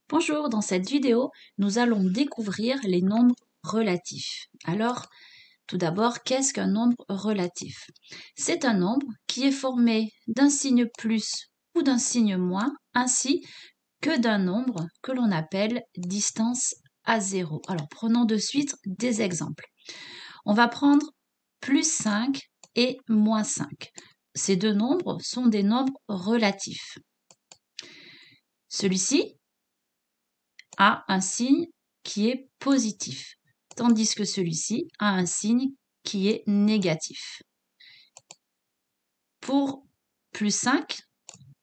Bonjour, dans cette vidéo, nous allons découvrir les nombres relatifs. Alors, tout d'abord, qu'est-ce qu'un nombre relatif? C'est un nombre qui est formé d'un signe plus ou d'un signe moins, ainsi que d'un nombre que l'on appelle distance à zéro. Alors, prenons de suite des exemples. On va prendre plus 5 et moins 5. Ces deux nombres sont des nombres relatifs. Celui-ci a un signe qui est positif, tandis que celui-ci a un signe qui est négatif. Pour plus 5,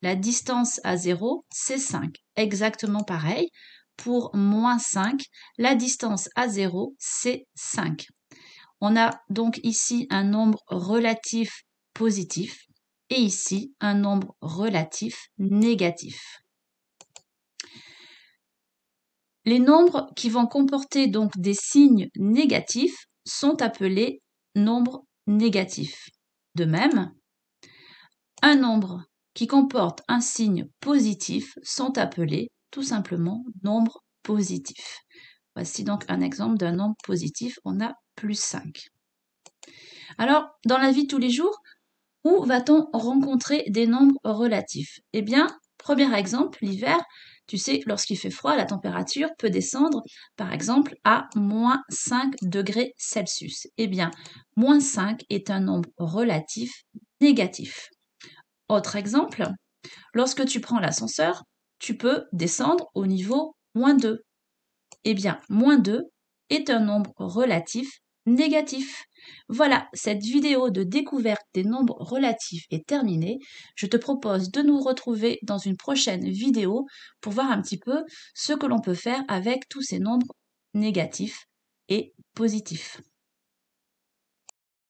la distance à 0, c'est 5. Exactement pareil. Pour moins 5, la distance à 0, c'est 5. On a donc ici un nombre relatif positif et ici un nombre relatif négatif. Les nombres qui vont comporter donc des signes négatifs sont appelés nombres négatifs. De même, un nombre qui comporte un signe positif sont appelés tout simplement nombres positifs. Voici donc un exemple d'un nombre positif, on a plus 5. Alors, dans la vie de tous les jours, où va-t-on rencontrer des nombres relatifs? Eh bien, premier exemple, l'hiver, tu sais, lorsqu'il fait froid, la température peut descendre, par exemple, à moins 5 degrés Celsius. Eh bien, moins 5 est un nombre relatif négatif. Autre exemple, lorsque tu prends l'ascenseur, tu peux descendre au niveau moins 2. Eh bien, moins 2 est un nombre relatif négatif. Voilà, cette vidéo de découverte des nombres relatifs est terminée. Je te propose de nous retrouver dans une prochaine vidéo pour voir un petit peu ce que l'on peut faire avec tous ces nombres négatifs et positifs.